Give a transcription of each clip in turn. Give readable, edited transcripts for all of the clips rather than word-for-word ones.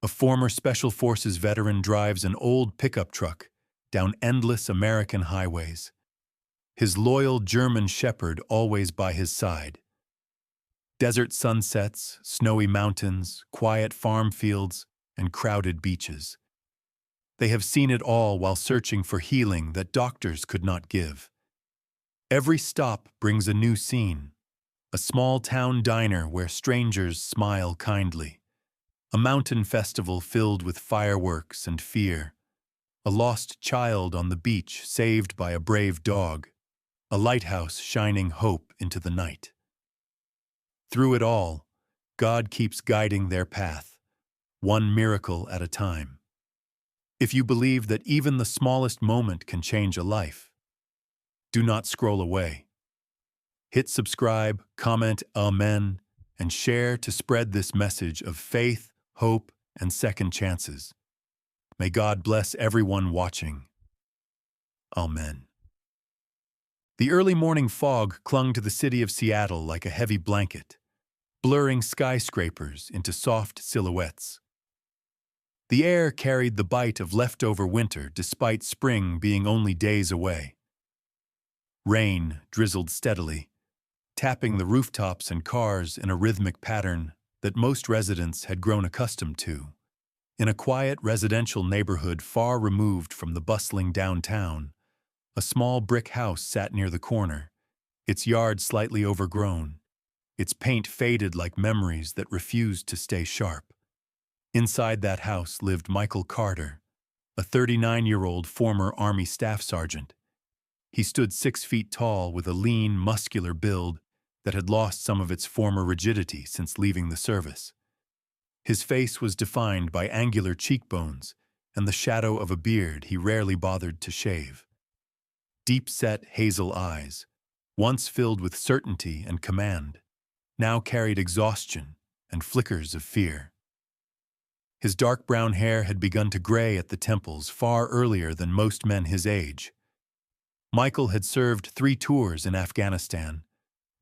A former Special Forces veteran drives an old pickup truck down endless American highways, his loyal German shepherd always by his side. Desert sunsets, snowy mountains, quiet farm fields, and crowded beaches. They have seen it all while searching for healing that doctors could not give. Every stop brings a new scene. A small town diner where strangers smile kindly. A mountain festival filled with fireworks and fear. A lost child on the beach saved by a brave dog. A lighthouse shining hope into the night. Through it all, God keeps guiding their path, one miracle at a time. If you believe that even the smallest moment can change a life, do not scroll away. Hit subscribe, comment, amen, and share to spread this message of faith, hope, and second chances. May God bless everyone watching. Amen. The early morning fog clung to the city of Seattle like a heavy blanket, blurring skyscrapers into soft silhouettes. The air carried the bite of leftover winter despite spring being only days away. Rain drizzled steadily, tapping the rooftops and cars in a rhythmic pattern that most residents had grown accustomed to. In a quiet residential neighborhood far removed from the bustling downtown, a small brick house sat near the corner, its yard slightly overgrown, its paint faded like memories that refused to stay sharp. Inside that house lived Michael Carter, a 39-year-old former Army staff sergeant. He stood 6 feet tall with a lean, muscular build that had lost some of its former rigidity since leaving the service. His face was defined by angular cheekbones and the shadow of a beard he rarely bothered to shave. Deep-set hazel eyes, once filled with certainty and command, now carried exhaustion and flickers of fear. His dark brown hair had begun to gray at the temples far earlier than most men his age. Michael had served 3 tours in Afghanistan,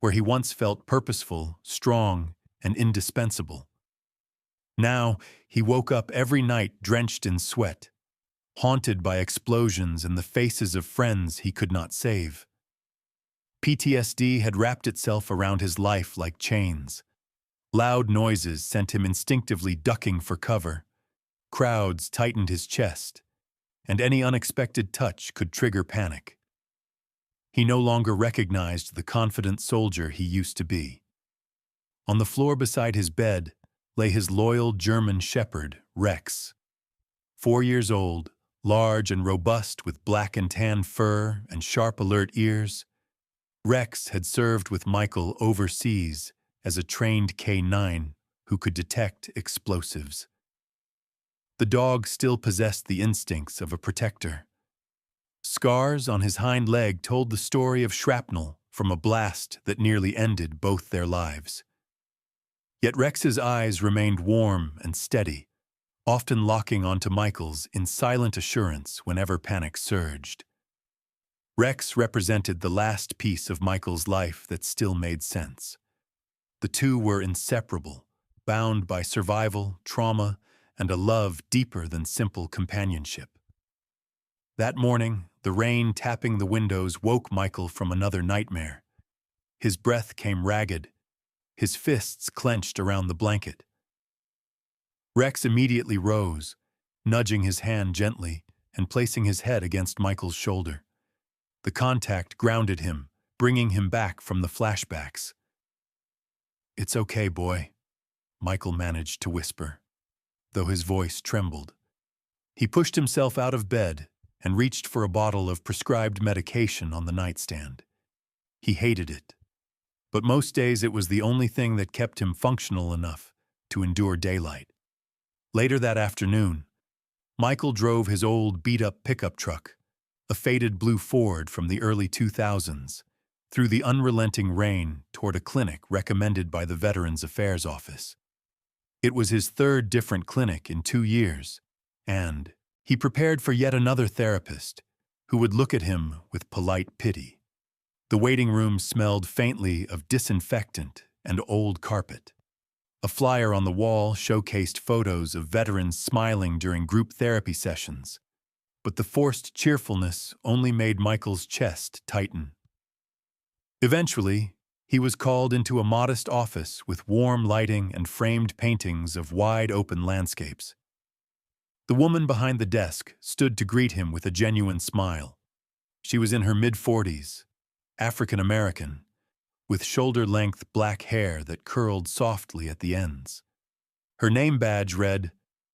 where he once felt purposeful, strong, and indispensable. Now, he woke up every night drenched in sweat, haunted by explosions and the faces of friends he could not save. PTSD had wrapped itself around his life like chains. Loud noises sent him instinctively ducking for cover. Crowds tightened his chest, and any unexpected touch could trigger panic. He no longer recognized the confident soldier he used to be. On the floor beside his bed lay his loyal German shepherd, Rex. 4 years old, large and robust with black and tan fur and sharp alert ears, Rex had served with Michael overseas as a trained K-9 who could detect explosives. The dog still possessed the instincts of a protector. Scars on his hind leg told the story of shrapnel from a blast that nearly ended both their lives. Yet Rex's eyes remained warm and steady, often locking onto Michael's in silent assurance whenever panic surged. Rex represented the last piece of Michael's life that still made sense. The two were inseparable, bound by survival, trauma, and a love deeper than simple companionship. That morning, the rain tapping the windows woke Michael from another nightmare. His breath came ragged, his fists clenched around the blanket. Rex immediately rose, nudging his hand gently and placing his head against Michael's shoulder. The contact grounded him, bringing him back from the flashbacks. "It's okay, boy," Michael managed to whisper, though his voice trembled. He pushed himself out of bed and reached for a bottle of prescribed medication on the nightstand. He hated it, but most days it was the only thing that kept him functional enough to endure daylight. Later that afternoon, Michael drove his old beat-up pickup truck, a faded blue Ford from the early 2000s, through the unrelenting rain toward a clinic recommended by the Veterans Affairs Office. It was his 3rd different clinic in 2 years, and he prepared for yet another therapist who would look at him with polite pity. The waiting room smelled faintly of disinfectant and old carpet. A flyer on the wall showcased photos of veterans smiling during group therapy sessions, but the forced cheerfulness only made Michael's chest tighten. Eventually, he was called into a modest office with warm lighting and framed paintings of wide-open landscapes. The woman behind the desk stood to greet him with a genuine smile. She was in her mid-40s, African-American, with shoulder-length black hair that curled softly at the ends. Her name badge read,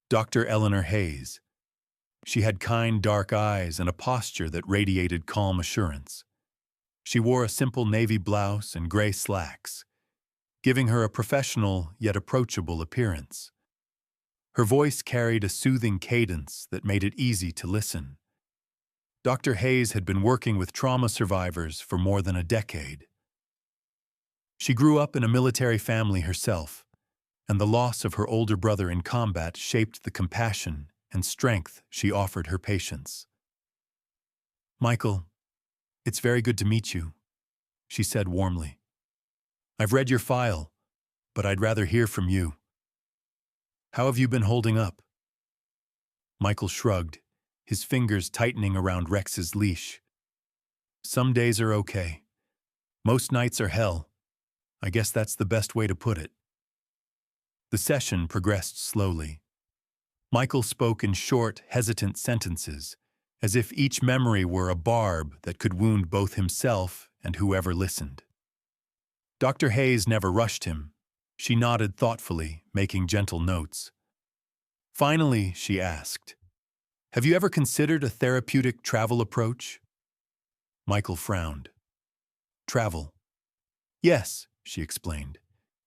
Dr. Eleanor Hayes. She had kind, dark eyes and a posture that radiated calm assurance. She wore a simple navy blouse and gray slacks, giving her a professional yet approachable appearance. Her voice carried a soothing cadence that made it easy to listen. Dr. Hayes had been working with trauma survivors for more than a decade. She grew up in a military family herself, and the loss of her older brother in combat shaped the compassion and strength she offered her patients. "Michael, it's very good to meet you," she said warmly. "I've read your file, but I'd rather hear from you. How have you been holding up?" Michael shrugged, his fingers tightening around Rex's leash. "Some days are okay. Most nights are hell. I guess that's the best way to put it." The session progressed slowly. Michael spoke in short, hesitant sentences, as if each memory were a barb that could wound both himself and whoever listened. Dr. Hayes never rushed him. She nodded thoughtfully, making gentle notes. Finally, she asked, "Have you ever considered a therapeutic travel approach?" Michael frowned. "Travel?" "Yes," she explained.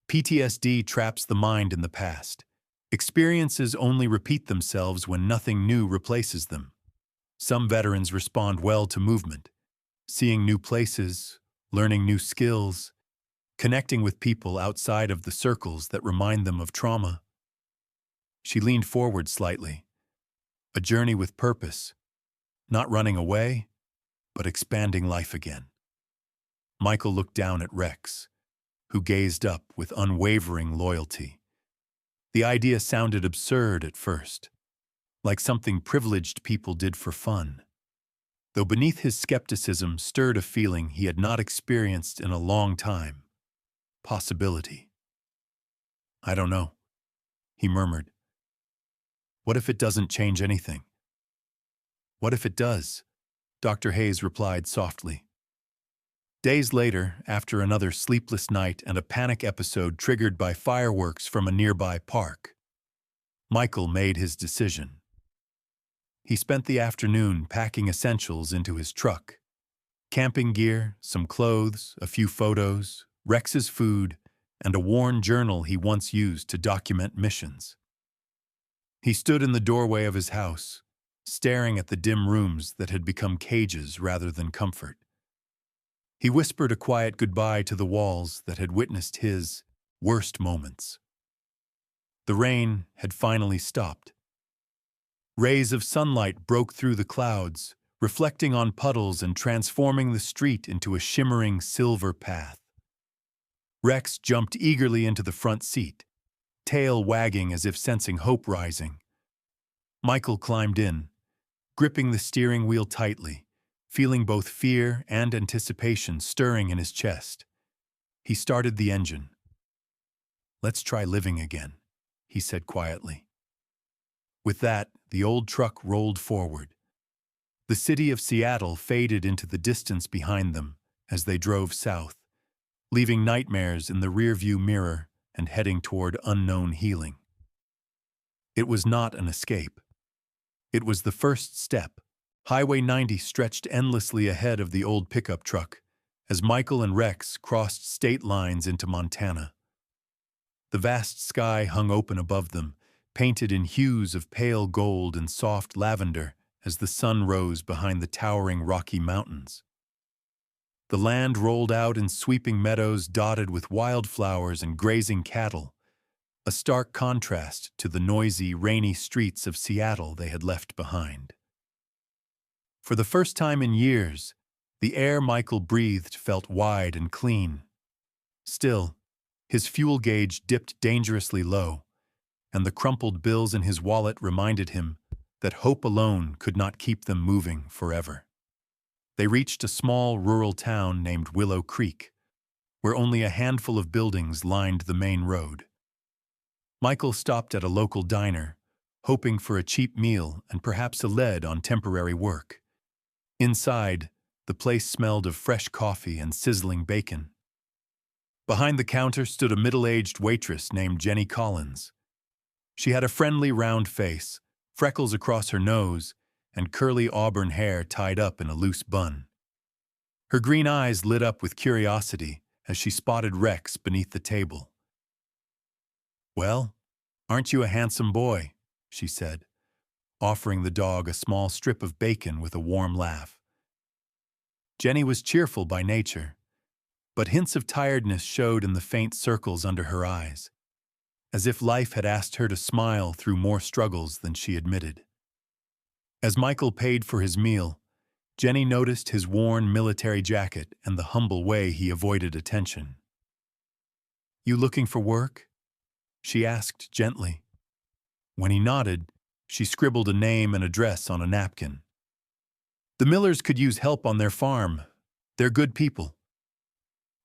"PTSD traps the mind in the past. Experiences only repeat themselves when nothing new replaces them. Some veterans respond well to movement, seeing new places, learning new skills, connecting with people outside of the circles that remind them of trauma." She leaned forward slightly. "A journey with purpose, not running away, but expanding life again." Michael looked down at Rex, who gazed up with unwavering loyalty. The idea sounded absurd at first, like something privileged people did for fun, though beneath his skepticism stirred a feeling he had not experienced in a long time. Possibility. "I don't know," he murmured. "What if it doesn't change anything?" "What if it does?" Dr. Hayes replied softly. Days later, after another sleepless night and a panic episode triggered by fireworks from a nearby park, Michael made his decision. He spent the afternoon packing essentials into his truck: camping gear, some clothes, a few photos, Rex's food, and a worn journal he once used to document missions. He stood in the doorway of his house, staring at the dim rooms that had become cages rather than comfort. He whispered a quiet goodbye to the walls that had witnessed his worst moments. The rain had finally stopped. Rays of sunlight broke through the clouds, reflecting on puddles and transforming the street into a shimmering silver path. Rex jumped eagerly into the front seat, tail wagging as if sensing hope rising. Michael climbed in, gripping the steering wheel tightly, feeling both fear and anticipation stirring in his chest. He started the engine. "Let's try living again," he said quietly. With that, the old truck rolled forward. The city of Seattle faded into the distance behind them as they drove south, leaving nightmares in the rearview mirror and heading toward unknown healing. It was not an escape. It was the first step. Highway 90 stretched endlessly ahead of the old pickup truck as Michael and Rex crossed state lines into Montana. The vast sky hung open above them, painted in hues of pale gold and soft lavender as the sun rose behind the towering Rocky Mountains. The land rolled out in sweeping meadows dotted with wildflowers and grazing cattle, a stark contrast to the noisy, rainy streets of Seattle they had left behind. For the first time in years, the air Michael breathed felt wide and clean. Still, His fuel gauge dipped dangerously low, and the crumpled bills in his wallet reminded him that hope alone could not keep them moving forever. They reached a small rural town named Willow Creek, where only a handful of buildings lined the main road. Michael stopped at a local diner, hoping for a cheap meal and perhaps a lead on temporary work. Inside, the place smelled of fresh coffee and sizzling bacon. Behind the counter stood a middle-aged waitress named Jenny Collins. She had a friendly, round face, freckles across her nose, and curly auburn hair tied up in a loose bun. Her green eyes lit up with curiosity as she spotted Rex beneath the table. "Well, aren't you a handsome boy?" she said, offering the dog a small strip of bacon with a warm laugh. Jenny was cheerful by nature, but hints of tiredness showed in the faint circles under her eyes, as if life had asked her to smile through more struggles than she admitted. As Michael paid for his meal, Jenny noticed his worn military jacket and the humble way he avoided attention. "You looking for work?" she asked gently. When he nodded, she scribbled a name and address on a napkin. "The Millers could use help on their farm. They're good people."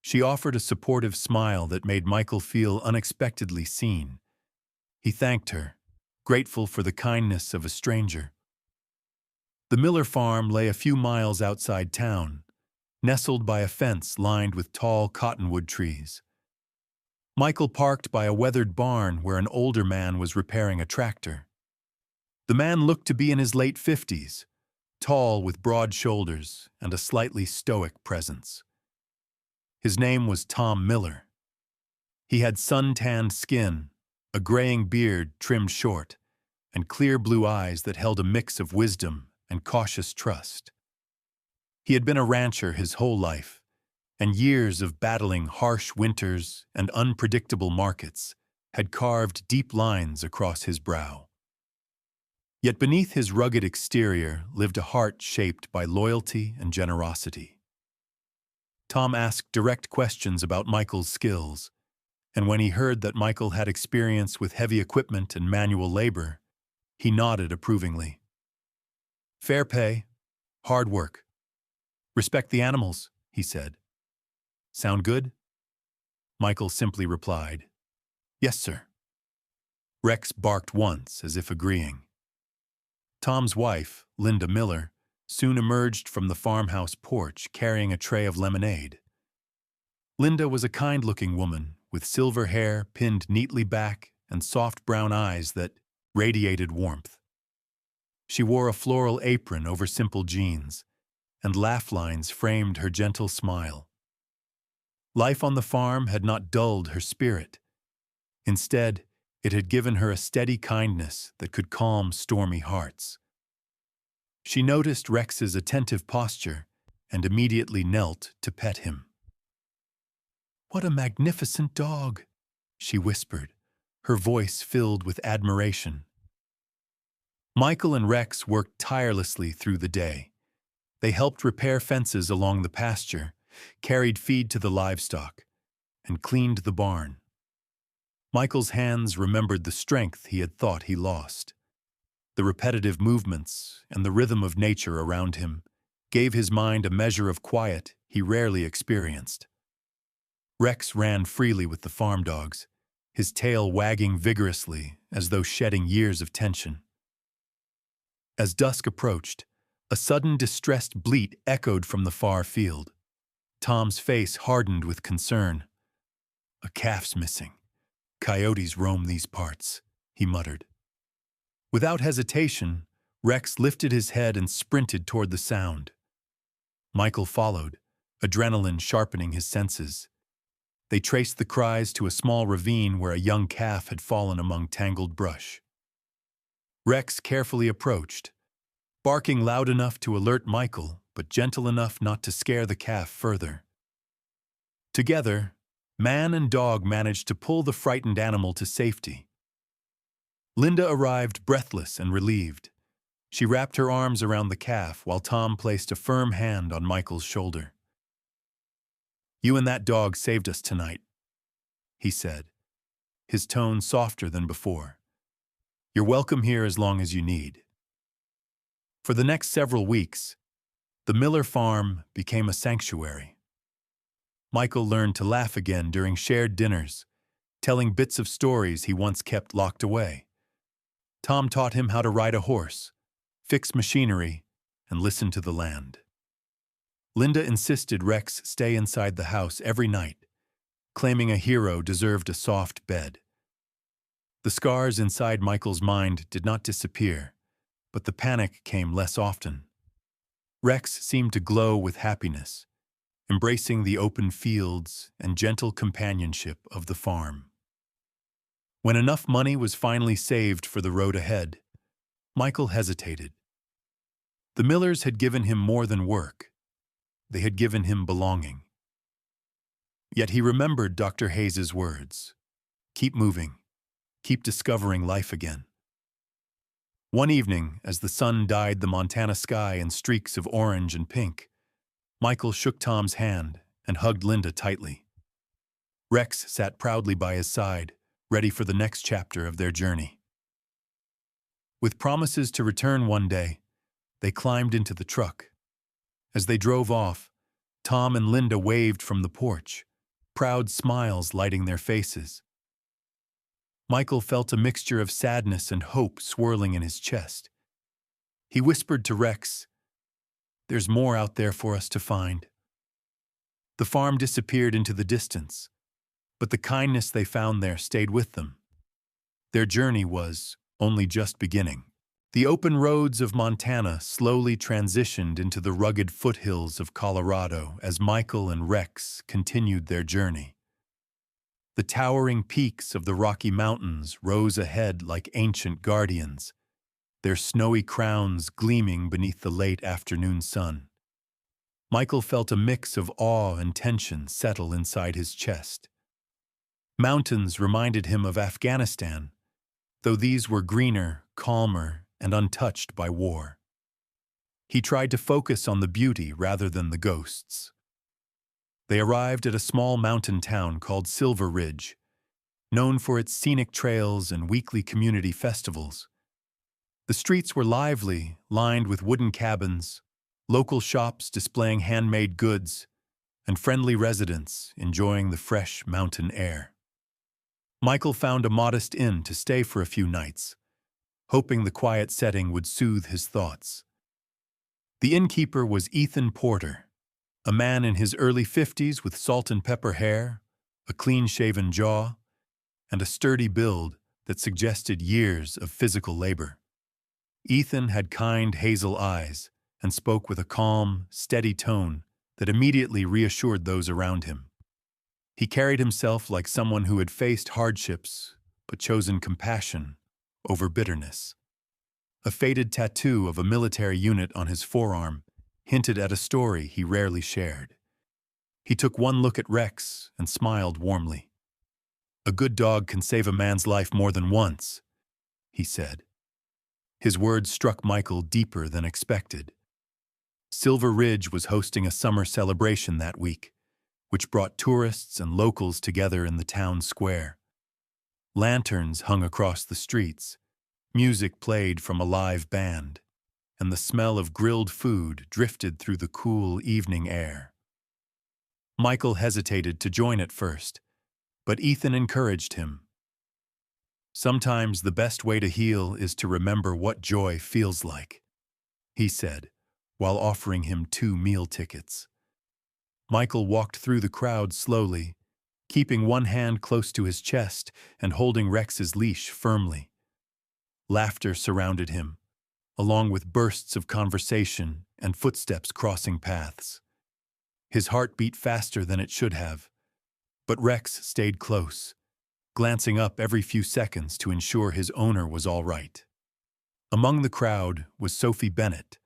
She offered a supportive smile that made Michael feel unexpectedly seen. He thanked her, grateful for the kindness of a stranger. The Miller farm lay a few miles outside town, nestled by a fence lined with tall cottonwood trees. Michael parked by a weathered barn where an older man was repairing a tractor. The man looked to be in his late 50s, tall with broad shoulders and a slightly stoic presence. His name was Tom Miller. He had sun-tanned skin, a graying beard trimmed short, and clear blue eyes that held a mix of wisdom and cautious trust. He had been a rancher his whole life, and years of battling harsh winters and unpredictable markets had carved deep lines across his brow. Yet beneath his rugged exterior lived a heart shaped by loyalty and generosity. Tom asked direct questions about Michael's skills, and when he heard that Michael had experience with heavy equipment and manual labor, he nodded approvingly. "Fair pay, hard work. Respect the animals," he said. "Sound good?" Michael simply replied, "Yes, sir." Rex barked once as if agreeing. Tom's wife, Linda Miller, soon emerged from the farmhouse porch carrying a tray of lemonade. Linda was a kind-looking woman with silver hair pinned neatly back and soft brown eyes that radiated warmth. She wore a floral apron over simple jeans, and laugh lines framed her gentle smile. Life on the farm had not dulled her spirit. Instead, it had given her a steady kindness that could calm stormy hearts. She noticed Rex's attentive posture and immediately knelt to pet him. "What a magnificent dog," she whispered, her voice filled with admiration. Michael and Rex worked tirelessly through the day. They helped repair fences along the pasture, carried feed to the livestock, and cleaned the barn. Michael's hands remembered the strength he had thought he lost. The repetitive movements and the rhythm of nature around him gave his mind a measure of quiet he rarely experienced. Rex ran freely with the farm dogs, his tail wagging vigorously as though shedding years of tension. As dusk approached, a sudden distressed bleat echoed from the far field. Tom's face hardened with concern. "A calf's missing. Coyotes roam these parts," he muttered. Without hesitation, Rex lifted his head and sprinted toward the sound. Michael followed, adrenaline sharpening his senses. They traced the cries to a small ravine where a young calf had fallen among tangled brush. Rex carefully approached, barking loud enough to alert Michael, but gentle enough not to scare the calf further. Together, man and dog managed to pull the frightened animal to safety. Linda arrived breathless and relieved. She wrapped her arms around the calf while Tom placed a firm hand on Michael's shoulder. "You and that dog saved us tonight." he said, his tone softer than before. "You're welcome here as long as you need." For the next several weeks, the Miller farm became a sanctuary. Michael learned to laugh again during shared dinners, telling bits of stories he once kept locked away. Tom taught him how to ride a horse, fix machinery, and listen to the land. Linda insisted Rex stay inside the house every night, claiming a hero deserved a soft bed. The scars inside Michael's mind did not disappear, but the panic came less often. Rex seemed to glow with happiness, embracing the open fields and gentle companionship of the farm. When enough money was finally saved for the road ahead, Michael hesitated. The Millers had given him more than work. They had given him belonging. Yet he remembered Dr. Hayes's words. Keep moving. Keep discovering life again. One evening, as the sun dyed the Montana sky in streaks of orange and pink, Michael shook Tom's hand and hugged Linda tightly. Rex sat proudly by his side, ready for the next chapter of their journey. With promises to return one day, they climbed into the truck. As they drove off, Tom and Linda waved from the porch, proud smiles lighting their faces. Michael felt a mixture of sadness and hope swirling in his chest. He whispered to Rex, "There's more out there for us to find." The farm disappeared into the distance, but the kindness they found there stayed with them. Their journey was only just beginning. The open roads of Montana slowly transitioned into the rugged foothills of Colorado as Michael and Rex continued their journey. The towering peaks of the Rocky Mountains rose ahead like ancient guardians, their snowy crowns gleaming beneath the late afternoon sun. Michael felt a mix of awe and tension settle inside his chest. Mountains reminded him of Afghanistan, though these were greener, calmer, and untouched by war. He tried to focus on the beauty rather than the ghosts. They arrived at a small mountain town called Silver Ridge, known for its scenic trails and weekly community festivals. The streets were lively, lined with wooden cabins, local shops displaying handmade goods, and friendly residents enjoying the fresh mountain air. Michael found a modest inn to stay for a few nights, hoping the quiet setting would soothe his thoughts. The innkeeper was Ethan Porter, a man in his early 50s with salt and pepper hair, a clean-shaven jaw, and a sturdy build that suggested years of physical labor. Ethan had kind hazel eyes and spoke with a calm, steady tone that immediately reassured those around him. He carried himself like someone who had faced hardships but chosen compassion over bitterness. A faded tattoo of a military unit on his forearm hinted at a story he rarely shared. He took one look at Rex and smiled warmly. "A good dog can save a man's life more than once," he said. His words struck Michael deeper than expected. Silver Ridge was hosting a summer celebration that week, which brought tourists and locals together in the town square. Lanterns hung across the streets, music played from a live band, and the smell of grilled food drifted through the cool evening air. Michael hesitated to join at first, but Ethan encouraged him. "Sometimes the best way to heal is to remember what joy feels like," he said, while offering him 2 meal tickets. Michael walked through the crowd slowly, keeping one hand close to his chest and holding Rex's leash firmly. Laughter surrounded him, along with bursts of conversation and footsteps crossing paths. His heart beat faster than it should have, but Rex stayed close, glancing up every few seconds to ensure his owner was all right. Among the crowd was Sophie Bennett,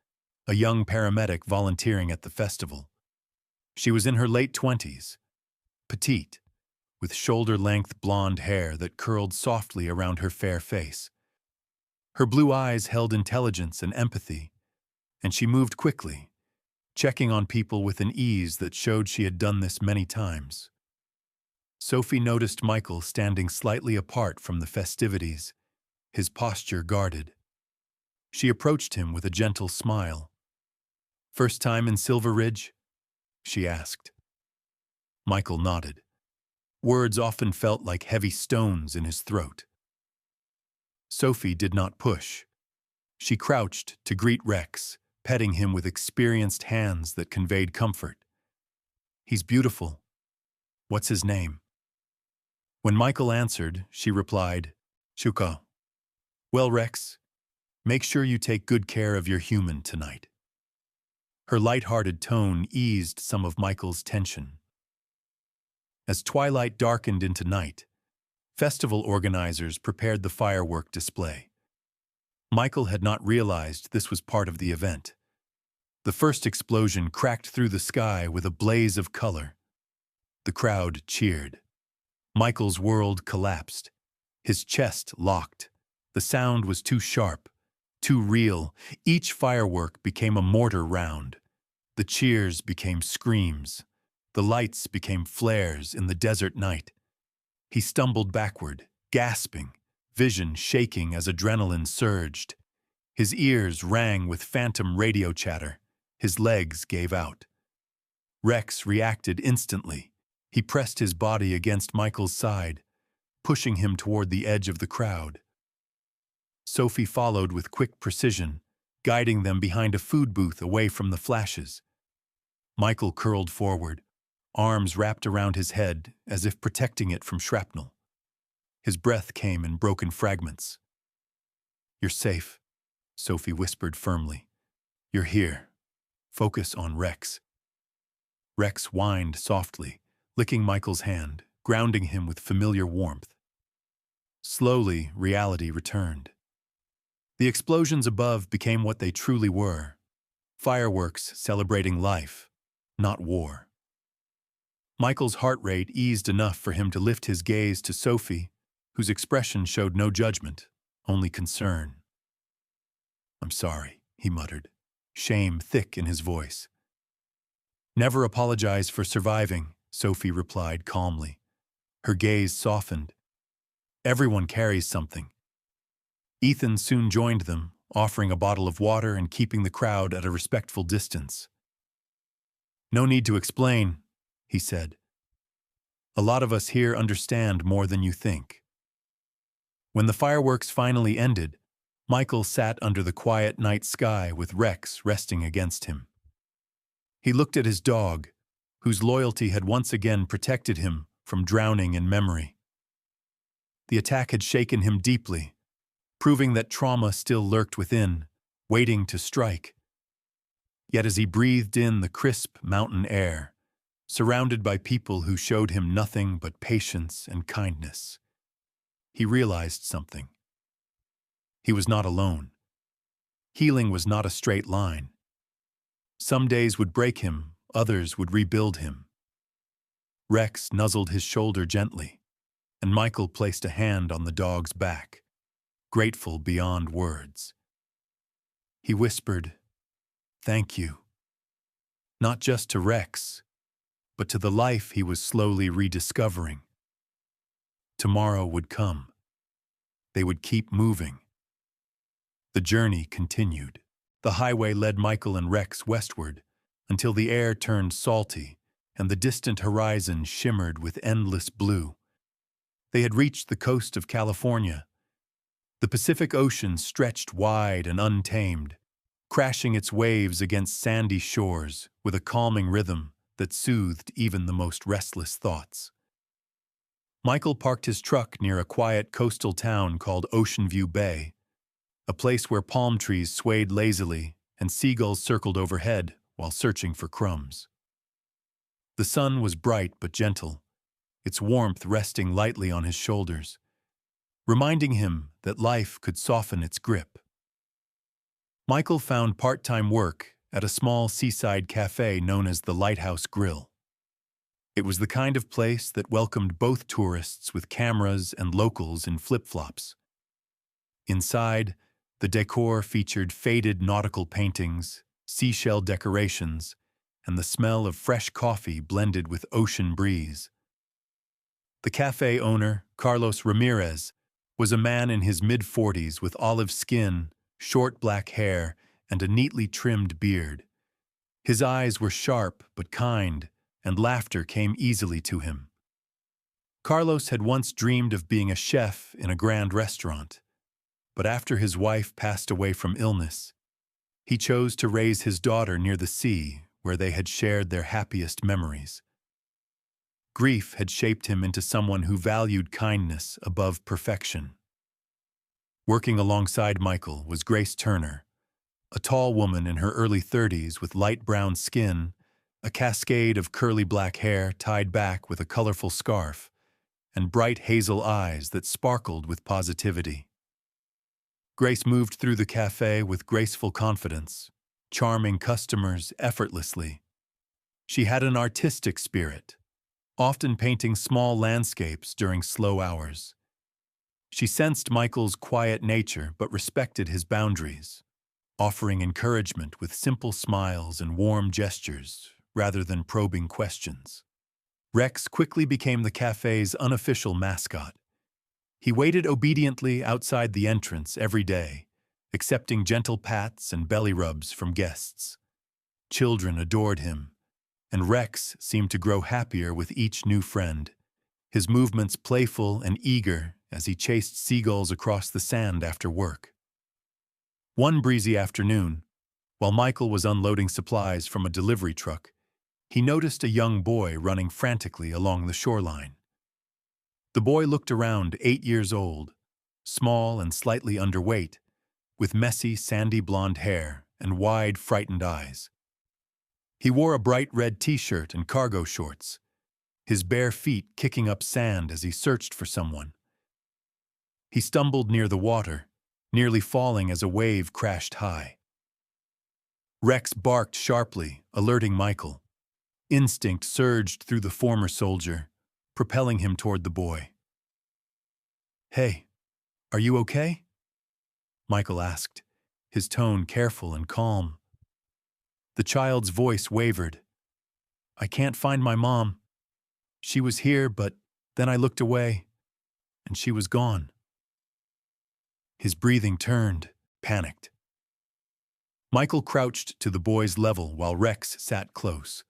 a young paramedic volunteering at the festival. She was in her late 20s, petite, with shoulder-length blonde hair that curled softly around her fair face. Her blue eyes held intelligence and empathy, and she moved quickly, checking on people with an ease that showed she had done this many times. Sophie noticed Michael standing slightly apart from the festivities, his posture guarded. She approached him with a gentle smile. "First time in Silver Ridge?" she asked. Michael nodded. Words often felt like heavy stones in his throat. Sophie did not push. She crouched to greet Rex, petting him with experienced hands that conveyed comfort. "He's beautiful. What's his name?" When Michael answered, she replied, "Shuko." "Well, Rex, make sure you take good care of your human tonight." Her light-hearted tone eased some of Michael's tension. As twilight darkened into night, festival organizers prepared the firework display. Michael had not realized this was part of the event. The first explosion cracked through the sky with a blaze of color. The crowd cheered. Michael's world collapsed. His chest locked. The sound was too sharp, too real. Each firework became a mortar round. The cheers became screams. The lights became flares in the desert night. He stumbled backward, gasping, vision shaking as adrenaline surged. His ears rang with phantom radio chatter. His legs gave out. Rex reacted instantly. He pressed his body against Michael's side, pushing him toward the edge of the crowd. Sophie followed with quick precision, guiding them behind a food booth away from the flashes. Michael curled forward, arms wrapped around his head as if protecting it from shrapnel. His breath came in broken fragments. "You're safe," Sophie whispered firmly. "You're here. Focus on Rex." Rex whined softly, licking Michael's hand, grounding him with familiar warmth. Slowly, reality returned. The explosions above became what they truly were: fireworks celebrating life, not war. Michael's heart rate eased enough for him to lift his gaze to Sophie, whose expression showed no judgment, only concern. "I'm sorry," he muttered, shame thick in his voice. "Never apologize for surviving," Sophie replied calmly. Her gaze softened. "Everyone carries something." Ethan soon joined them, offering a bottle of water and keeping the crowd at a respectful distance. "No need to explain," he said. "A lot of us here understand more than you think." When the fireworks finally ended, Michael sat under the quiet night sky with Rex resting against him. He looked at his dog, whose loyalty had once again protected him from drowning in memory. The attack had shaken him deeply, proving that trauma still lurked within, waiting to strike. Yet as he breathed in the crisp mountain air, surrounded by people who showed him nothing but patience and kindness, he realized something. He was not alone. Healing was not a straight line. Some days would break him, others would rebuild him. Rex nuzzled his shoulder gently, and Michael placed a hand on the dog's back, grateful beyond words. He whispered, "Thank you." Not just to Rex, but to the life he was slowly rediscovering. Tomorrow would come. They would keep moving. The journey continued. The highway led Michael and Rex westward until the air turned salty and the distant horizon shimmered with endless blue. They had reached the coast of California. The Pacific Ocean stretched wide and untamed, crashing its waves against sandy shores with a calming rhythm that soothed even the most restless thoughts. Michael parked his truck near a quiet coastal town called Ocean View Bay, a place where palm trees swayed lazily and seagulls circled overhead while searching for crumbs. The sun was bright but gentle, its warmth resting lightly on his shoulders, reminding him that life could soften its grip. Michael found part-time work at a small seaside cafe known as the Lighthouse Grill. It was the kind of place that welcomed both tourists with cameras and locals in flip-flops. Inside, the decor featured faded nautical paintings, seashell decorations, and the smell of fresh coffee blended with ocean breeze. The cafe owner, Carlos Ramirez, was a man in his mid-40s with olive skin, short black hair, and a neatly trimmed beard. His eyes were sharp but kind, and laughter came easily to him. Carlos had once dreamed of being a chef in a grand restaurant, but after his wife passed away from illness, he chose to raise his daughter near the sea, where they had shared their happiest memories. Grief had shaped him into someone who valued kindness above perfection. Working alongside Michael was Grace Turner, a tall woman in her early 30s with light brown skin, a cascade of curly black hair tied back with a colorful scarf, and bright hazel eyes that sparkled with positivity. Grace moved through the cafe with graceful confidence, charming customers effortlessly. She had an artistic spirit, often painting small landscapes during slow hours. She sensed Michael's quiet nature but respected his boundaries, offering encouragement with simple smiles and warm gestures rather than probing questions. Rex quickly became the cafe's unofficial mascot. He waited obediently outside the entrance every day, accepting gentle pats and belly rubs from guests. Children adored him, and Rex seemed to grow happier with each new friend, his movements playful and eager as he chased seagulls across the sand after work. One breezy afternoon, while Michael was unloading supplies from a delivery truck, he noticed a young boy running frantically along the shoreline. The boy looked around, 8 years old, small and slightly underweight, with messy, sandy blonde hair and wide, frightened eyes. He wore a bright red t-shirt and cargo shorts, his bare feet kicking up sand as he searched for someone. He stumbled near the water, nearly falling as a wave crashed high. Rex barked sharply, alerting Michael. Instinct surged through the former soldier, propelling him toward the boy. "Hey, are you okay?" Michael asked, his tone careful and calm. The child's voice wavered. "I can't find my mom. She was here, but then I looked away, and she was gone." His breathing turned, panicked. Michael crouched to the boy's level while Rex sat close,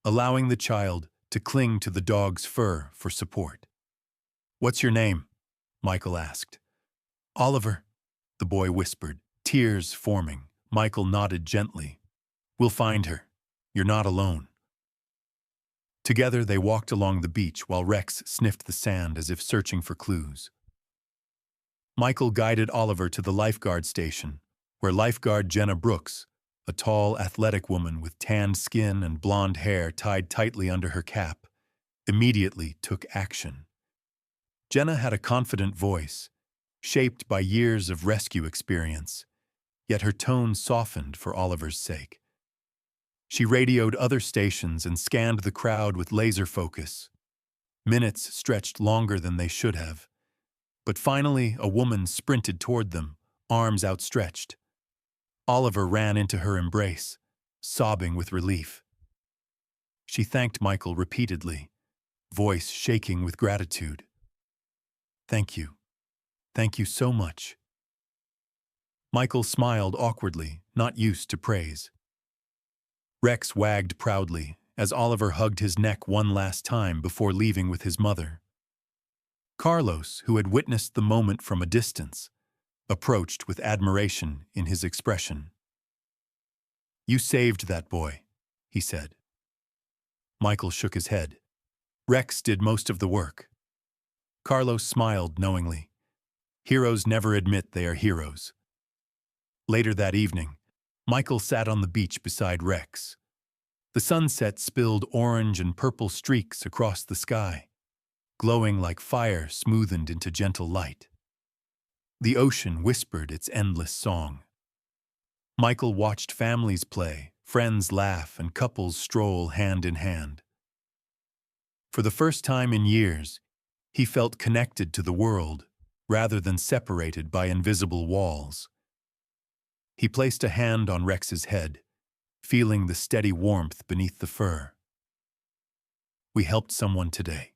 allowing the child to cling to the dog's fur for support. "What's your name?" Michael asked. "Oliver," the boy whispered, tears forming. Michael nodded gently. "We'll find her. You're not alone." Together they walked along the beach while Rex sniffed the sand as if searching for clues. Michael guided Oliver to the lifeguard station, where lifeguard Jenna Brooks, a tall, athletic woman with tanned skin and blonde hair tied tightly under her cap, immediately took action. Jenna had a confident voice, shaped by years of rescue experience, yet her tone softened for Oliver's sake. She radioed other stations and scanned the crowd with laser focus. Minutes stretched longer than they should have, but finally a woman sprinted toward them, arms outstretched. Oliver ran into her embrace, sobbing with relief. She thanked Michael repeatedly, voice shaking with gratitude. "Thank you. Thank you so much." Michael smiled awkwardly, not used to praise. Rex wagged proudly as Oliver hugged his neck one last time before leaving with his mother. Carlos, who had witnessed the moment from a distance, approached with admiration in his expression. "You saved that boy," he said. Michael shook his head. "Rex did most of the work." Carlos smiled knowingly. Heroes never admit they are heroes. Later that evening, Michael sat on the beach beside Rex. The sunset spilled orange and purple streaks across the sky, glowing like fire smoothened into gentle light. The ocean whispered its endless song. Michael watched families play, friends laugh, and couples stroll hand in hand. For the first time in years, he felt connected to the world, rather than separated by invisible walls. He placed a hand on Rex's head, feeling the steady warmth beneath the fur. "We helped someone today,"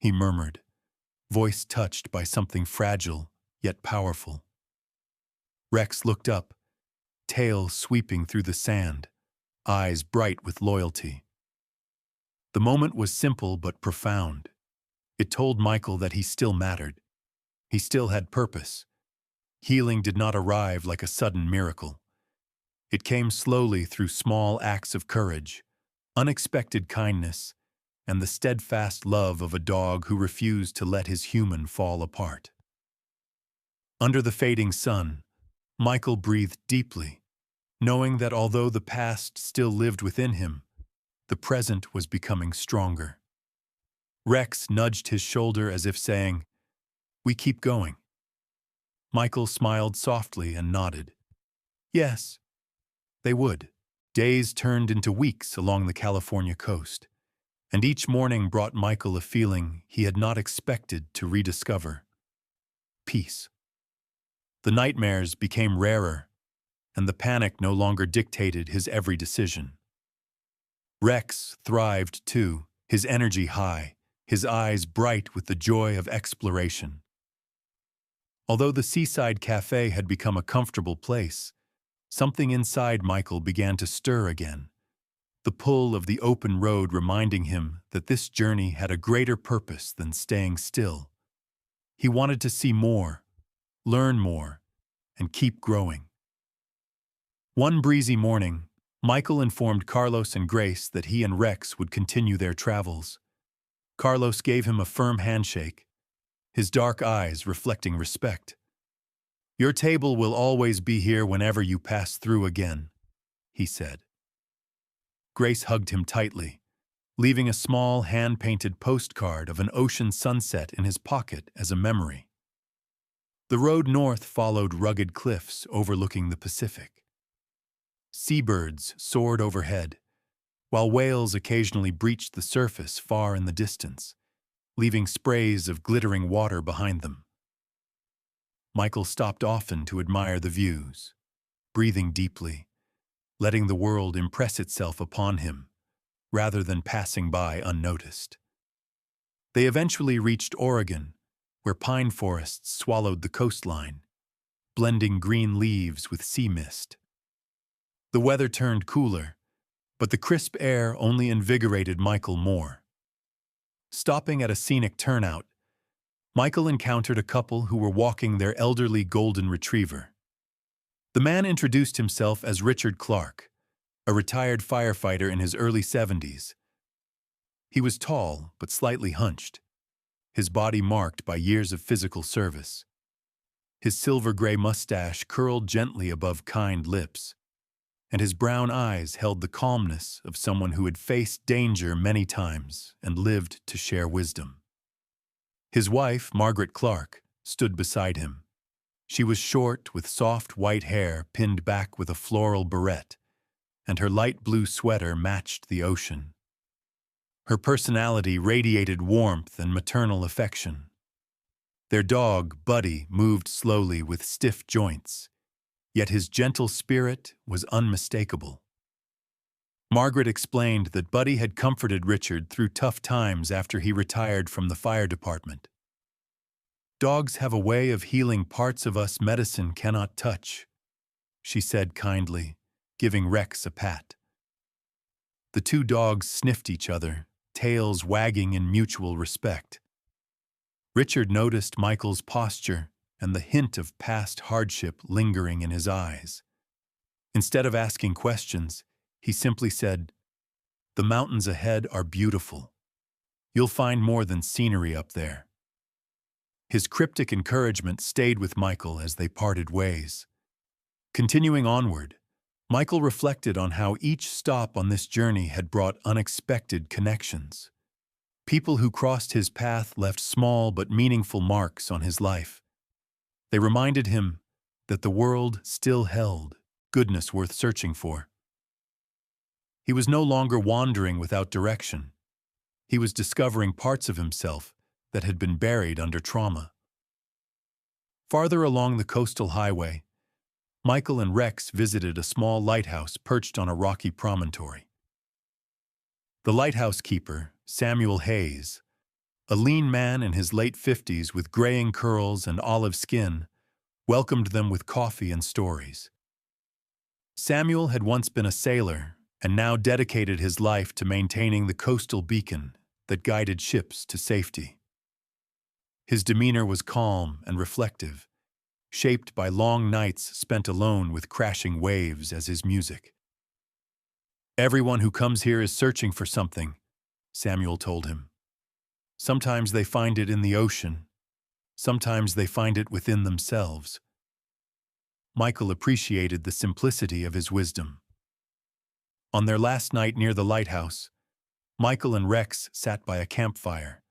he murmured, voice touched by something fragile yet powerful. Rex looked up, tail sweeping through the sand, eyes bright with loyalty. The moment was simple but profound. It told Michael that he still mattered. He still had purpose. Healing did not arrive like a sudden miracle. It came slowly through small acts of courage, unexpected kindness, and the steadfast love of a dog who refused to let his human fall apart. Under the fading sun, Michael breathed deeply, knowing that although the past still lived within him, the present was becoming stronger. Rex nudged his shoulder as if saying, "We keep going." Michael smiled softly and nodded. Yes, they would. Days turned into weeks along the California coast, and each morning brought Michael a feeling he had not expected to rediscover: peace. The nightmares became rarer, and the panic no longer dictated his every decision. Rex thrived too, his energy high, his eyes bright with the joy of exploration. Although the seaside cafe had become a comfortable place, something inside Michael began to stir again, the pull of the open road reminding him that this journey had a greater purpose than staying still. He wanted to see more, learn more, and keep growing. One breezy morning, Michael informed Carlos and Grace that he and Rex would continue their travels. Carlos gave him a firm handshake, his dark eyes reflecting respect. "Your table will always be here whenever you pass through again," he said. Grace hugged him tightly, leaving a small hand-painted postcard of an ocean sunset in his pocket as a memory. The road north followed rugged cliffs overlooking the Pacific. Seabirds soared overhead, while whales occasionally breached the surface far in the distance, leaving sprays of glittering water behind them. Michael stopped often to admire the views, breathing deeply, letting the world impress itself upon him, rather than passing by unnoticed. They eventually reached Oregon, where pine forests swallowed the coastline, blending green leaves with sea mist. The weather turned cooler, but the crisp air only invigorated Michael more. Stopping at a scenic turnout, Michael encountered a couple who were walking their elderly golden retriever. The man introduced himself as Richard Clark, a retired firefighter in his early 70s. He was tall but slightly hunched, his body marked by years of physical service. His silver-gray mustache curled gently above kind lips, and his brown eyes held the calmness of someone who had faced danger many times and lived to share wisdom. His wife, Margaret Clark, stood beside him. She was short, with soft white hair pinned back with a floral barrette, and her light blue sweater matched the ocean. Her personality radiated warmth and maternal affection. Their dog, Buddy, moved slowly with stiff joints, yet his gentle spirit was unmistakable. Margaret explained that Buddy had comforted Richard through tough times after he retired from the fire department. "Dogs have a way of healing parts of us medicine cannot touch," she said kindly, giving Rex a pat. The two dogs sniffed each other, tails wagging in mutual respect. Richard noticed Michael's posture and the hint of past hardship lingering in his eyes. Instead of asking questions, he simply said, "The mountains ahead are beautiful. You'll find more than scenery up there." His cryptic encouragement stayed with Michael as they parted ways. Continuing onward, Michael reflected on how each stop on this journey had brought unexpected connections. People who crossed his path left small but meaningful marks on his life. They reminded him that the world still held goodness worth searching for. He was no longer wandering without direction. He was discovering parts of himself that had been buried under trauma. Farther along the coastal highway, Michael and Rex visited a small lighthouse perched on a rocky promontory. The lighthouse keeper, Samuel Hayes, A lean man in his late 50s with graying curls and olive skin welcomed them with coffee and stories. Samuel had once been a sailor and now dedicated his life to maintaining the coastal beacon that guided ships to safety. His demeanor was calm and reflective, shaped by long nights spent alone with crashing waves as his music. "Everyone who comes here is searching for something," Samuel told him. "Sometimes they find it in the ocean. Sometimes they find it within themselves." Michael appreciated the simplicity of his wisdom. On their last night near the lighthouse, Michael and Rex sat by a campfire,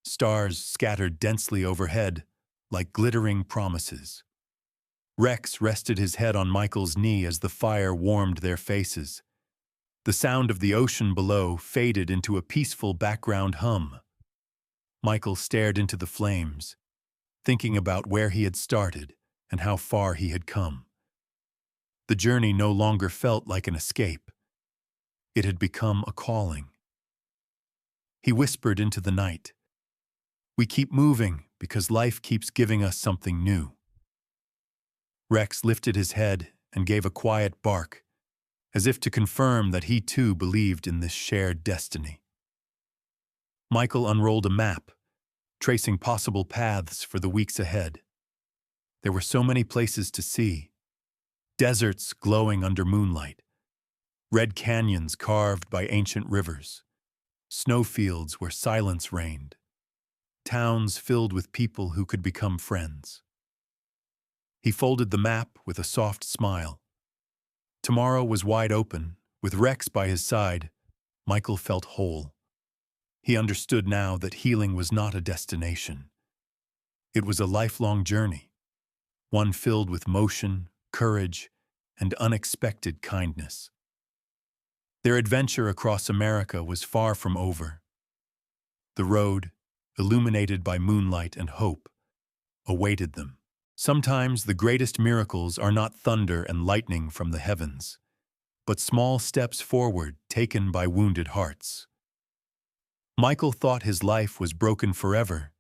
stars scattered densely overhead like glittering promises. Rex rested his head on Michael's knee as the fire warmed their faces. The sound of the ocean below faded into a peaceful background hum. Michael stared into the flames, thinking about where he had started and how far he had come. The journey no longer felt like an escape. It had become a calling. He whispered into the night, "We keep moving because life keeps giving us something new." Rex lifted his head and gave a quiet bark, as if to confirm that he too believed in this shared destiny. Michael unrolled a map, tracing possible paths for the weeks ahead. There were so many places to see. Deserts glowing under moonlight, red canyons carved by ancient rivers, snowfields where silence reigned, towns filled with people who could become friends. He folded the map with a soft smile. Tomorrow was wide open. With Rex by his side, Michael felt whole. He understood now that healing was not a destination. It was a lifelong journey, one filled with motion, courage, and unexpected kindness. Their adventure across America was far from over. The road, illuminated by moonlight and hope, awaited them. Sometimes the greatest miracles are not thunder and lightning from the heavens, but small steps forward taken by wounded hearts. Michael thought his life was broken forever,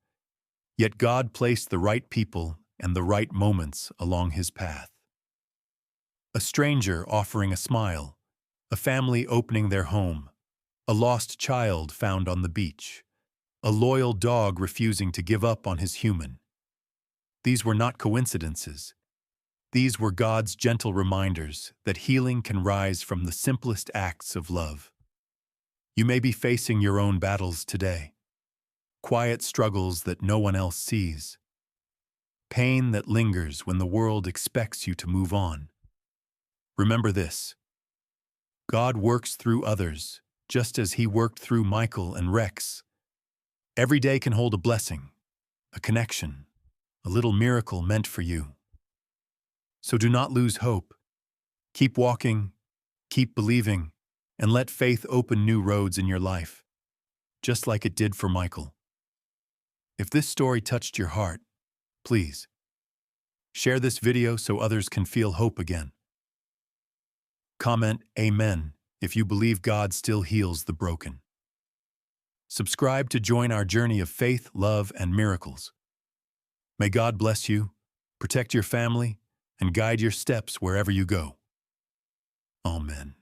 yet God placed the right people and the right moments along his path. A stranger offering a smile, a family opening their home, a lost child found on the beach, a loyal dog refusing to give up on his human. These were not coincidences. These were God's gentle reminders that healing can rise from the simplest acts of love. You may be facing your own battles today, quiet struggles that no one else sees, pain that lingers when the world expects you to move on. Remember this: God works through others, just as He worked through Michael and Rex. Every day can hold a blessing, a connection, a little miracle meant for you. So do not lose hope. Keep walking, keep believing, and let faith open new roads in your life, just like it did for Michael. If this story touched your heart, please share this video so others can feel hope again. Comment Amen if you believe God still heals the broken. Subscribe to join our journey of faith, love, and miracles. May God bless you, protect your family, and guide your steps wherever you go. Amen.